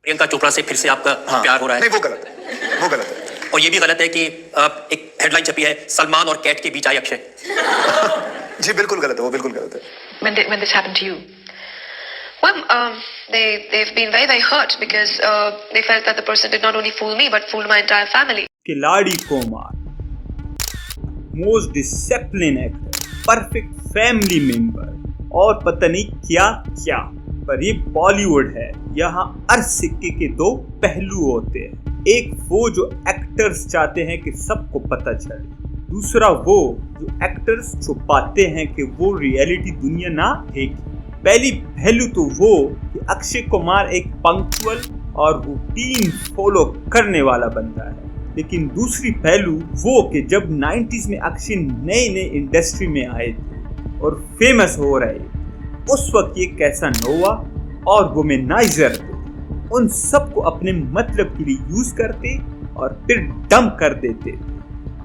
प्रियंका चोपड़ा से फिर से आपका प्यार हो रहा है? नहीं, वो गलत है, वो गलत है। और ये भी गलत है कि एक हेडलाइन छपी है, सलमान और कैट के बीच आए अक्षय। जी बिल्कुल गलत है, वो बिल्कुल गलत है। When this happened to you? Well, they've been very hurt because they felt that the person did not only fool me but fooled my entire family. खिलाड़ी Kumar, most discipline actor, perfect family member और पता नहीं क्या क्या। पर ये बॉलीवुड है, यहाँ हर सिक्के के दो पहलू होते हैं। एक वो जो एक्टर्स चाहते हैं कि सबको पता चले, दूसरा वो जो एक्टर्स छुपाते हैं कि वो रियलिटी दुनिया ना देखे। पहली पहलू तो वो कि अक्षय कुमार एक पंक्चुअल और रूटीन फॉलो करने वाला बंदा है, लेकिन दूसरी पहलू वो कि जब 90s में अक्षय नए नए इंडस्ट्री में आए थे और फेमस हो रहे, उस वक्त ये कैसा नोवा और वुमेनाइजर थे, उन सबको अपने मतलब के लिए यूज करते और फिर डंप कर देते।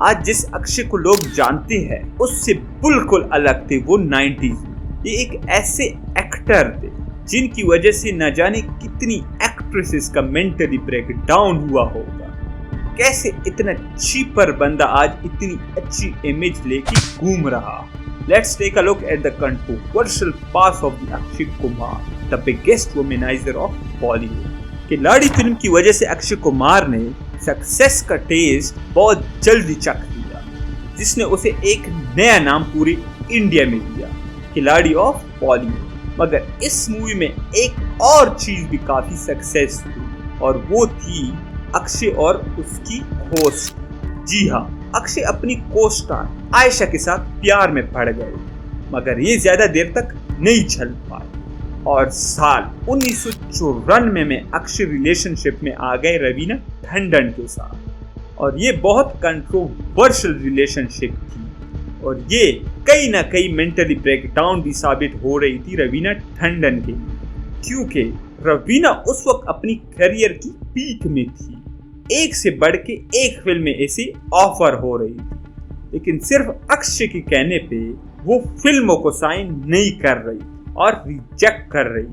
आज जिस अक्षय को लोग जानते हैं उससे बिल्कुल अलग थे वो 90s में। ये एक ऐसे एक्टर थे जिनकी वजह से न जाने कितनी एक्ट्रेसेस का मेंटली ब्रेकडाउन हुआ होगा। कैसे इतना चीपर बंदा आज इतनी अच्छी इमेज लेके घूम रहा। Let's take a look at the controversial past of the Akshay Kumar, the biggest womanizer of Bollywood. खिलाड़ी फिल्म की वजह से अक्षय कुमार ने सक्सेस का टेस्ट बहुत जल्दी चख लिया, जिसने उसे एक नया नाम पूरे इंडिया में दिया, खिलाड़ी ऑफ बॉलीवुड। मगर इस मूवी में एक और चीज भी काफी सक्सेस हुई और वो थी अक्षय और उसकी होस्ट। जी हाँ, अक्षय अपनी कोस्टार आयशा के साथ प्यार में पड़ गए, मगर ये ज्यादा देर तक नहीं चल पाए और साल 1994 में अक्षय रिलेशनशिप में आ गए रवीना टंडन के साथ। और ये बहुत कंट्रोवर्शियल रिलेशनशिप थी और ये कहीं ना कहीं मेंटली ब्रेकडाउन भी साबित हो रही थी रवीना टंडन के लिए, क्योंकि रवीना उस वक्त अपनी करियर की पीक में थी। एक से बढ़ के एक फिल्म में ऐसी ऑफर हो रही थी, लेकिन सिर्फ अक्षय के कहने पे वो फिल्मों को साइन नहीं कर रही और रिजेक्ट कर रही,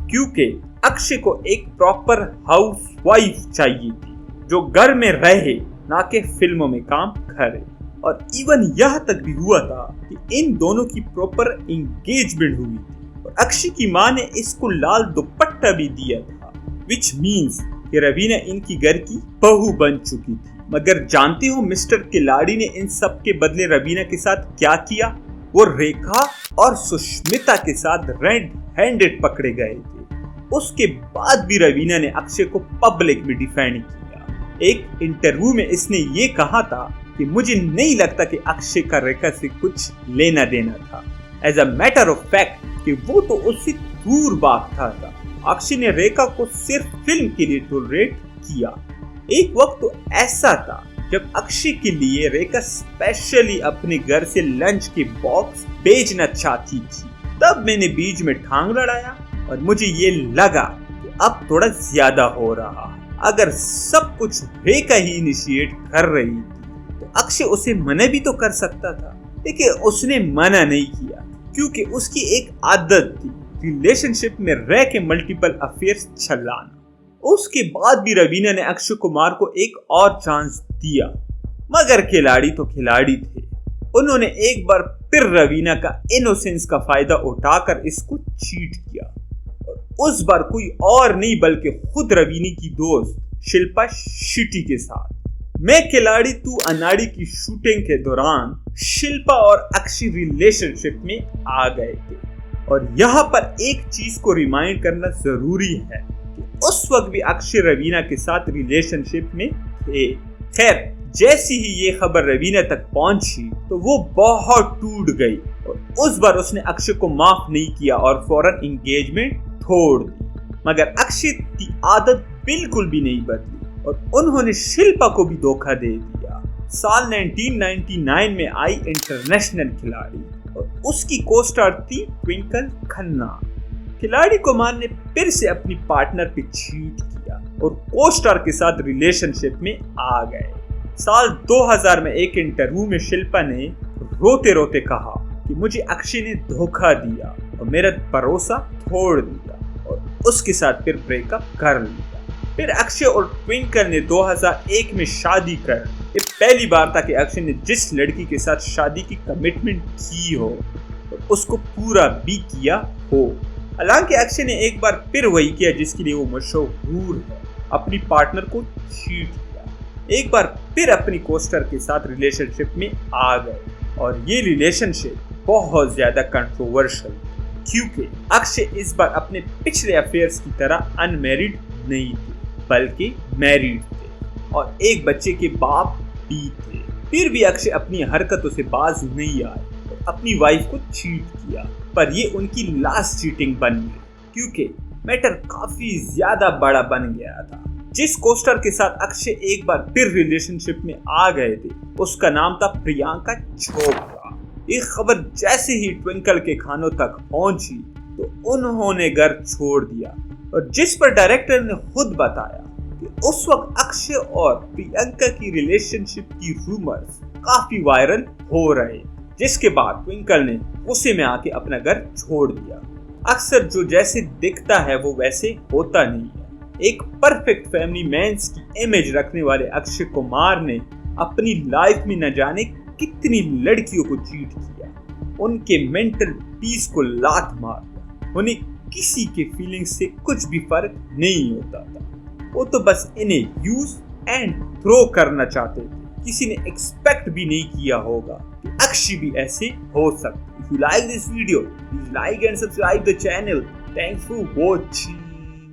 क्योंकि अक्षय को एक प्रॉपर हाउसवाइफ चाहिए थी जो घर में रहे, ना कि फिल्मों में काम करे। और इवन यह तक भी हुआ था कि इन दोनों की प्रॉपर एंगेजमेंट हुई थी और अक्षय की मां ने इसको लाल दुपट्टा भी दिया था, विच मीन्स कि रवीना इनकी घर की बहू बन चुकी थी। मगर जानते हो मिस्टर खिलाड़ी ने इन सब के बदले रवीना के साथ क्या किया? वो रेखा और सुष्मिता के साथ रेड हैंडेड पकड़े गए थे। उसके बाद भी रवीना ने अक्षय को पब्लिक में डिफेंड किया। एक इंटरव्यू में इसने ये कहा था कि मुझे नहीं लगता कि अक्षय का रेखा से कुछ लेना देना था। As a matter of fact कि वो तो उससे दूर भागता था। अक्षय ने रेखा को सिर्फ फिल्म के लिए टॉलरेट किया। एक वक्त तो ऐसा था जब अक्षय के लिए रेखा स्पेशली अपने घर से लंच के बॉक्स भेजना चाहती थी। तब मैंने बीच में टांग लड़ाया और मुझे ये लगा कि अब थोड़ा ज्यादा हो रहा। अगर सब कुछ रेखा ही इनिशिएट कर रही थी तो अक्षय उसे मना भी तो कर सकता था, लेकिन उसने मना नहीं किया क्योंकि उसकी एक आदत थी रिलेशनशिप में रह के मल्टीपल अफेयर्स चलाना। उसके बाद भी रवीना ने अक्षय कुमार को एक और चांस दिया, मगर खिलाड़ी तो खिलाड़ी थे। उन्होंने एक बार फिर रवीना का इनोसेंस का फायदा उठाकर इसको चीट किया और उस बार कोई और नहीं बल्कि खुद रवीना की दोस्त शिल्पा शेट्टी के साथ। मैं खिलाड़ी तू अनाड़ी की शूटिंग के दौरान शिल्पा और अक्षय रिलेशनशिप में आ गए थे और यहाँ पर एक चीज को रिमाइंड करना जरूरी है कि उस वक्त भी अक्षय रवीना के साथ रिलेशनशिप में थे। खैर, जैसी ही ये खबर रवीना तक पहुंची तो वो बहुत टूट गई और उस बार उसने अक्षय को माफ नहीं किया और फौरन एंगेजमेंट तोड़ दी। मगर अक्षय की आदत बिल्कुल भी नहीं बदली और उन्होंने शिल्पा को भी धोखा दे दिया। साल 1999 में आई इंटरनेशनल खिलाड़ी और उसकी कोस्टार थी ट्विंकल खन्ना। खिलाड़ी कुमार ने फिर से अपनी पार्टनर पे चीट किया और कोस्टार के साथ रिलेशनशिप में आ गए। साल 2000 में एक इंटरव्यू में शिल्पा ने रोते रोते कहा कि मुझे अक्षय ने धोखा दिया और मेरा भरोसा तोड़ दिया और उसके साथ फिर ब्रेकअप कर लिया। फिर अक्षय और ट्विंकल ने 2001 में शादी कर, ये पहली बार था कि अक्षय ने जिस लड़की के साथ शादी की कमिटमेंट की हो और उसको पूरा भी किया हो। हालांकि अक्षय ने एक बार फिर वही किया जिसके लिए वो मशहूर है, अपनी पार्टनर को चीट किया। एक बार फिर अपनी कोस्टर के साथ रिलेशनशिप में आ गए और ये रिलेशनशिप बहुत ज्यादा कंट्रोवर्शियल क्योंकि अक्षय इस बार अपने पिछले अफेयर्स की तरह अनमैरिड नहीं थे बल्कि मैरिड थे और एक बच्चे के बाप भी थे। फिर भी अक्षय अपनी हरकतों से बाज नहीं आए और अपनी वाइफ को चीट किया, पर ये उनकी लास्ट चीटिंग बन गई क्योंकि मैटर काफी ज्यादा बड़ा बन गया था। जिस कोस्टर के साथ अक्षय एक बार फिर रिलेशनशिप में आ गए थे उसका नाम था प्रियंका चोपड़ा। ये खबर जैसे ही ट्विंकल के कानों तक पहुंची तो उन्होंने घर छोड़ दिया और जिस पर डायरेक्टर ने खुद बताया कि उस वक्त अक्षय और प्रियंका की रिलेशनशिप की रूमर्स काफी वायरल हो रहे, जिसके बाद ट्विंकल ने गुस्से में आके अपना घर छोड़ दिया। अक्सर जो जैसे दिखता है वो वैसे होता नहीं है। एक परफेक्ट फैमिली मैन्स की इमेज रखने वाले अक्षय कुमार ने अपनी लाइफ में न जाने कितनी लड़कियों को चीट किया, उनके मेंटल पीस को लात मार दिया। उन्हें किसी के फीलिंग्स से कुछ भी फर्क नहीं होता था, वो तो बस इन्हें यूज एंड थ्रो करना चाहते थे। किसी ने एक्सपेक्ट भी नहीं किया होगा कि अक्षय भी ऐसे हो सकते। If you like this video, please like and subscribe the channel. Thanks for watching.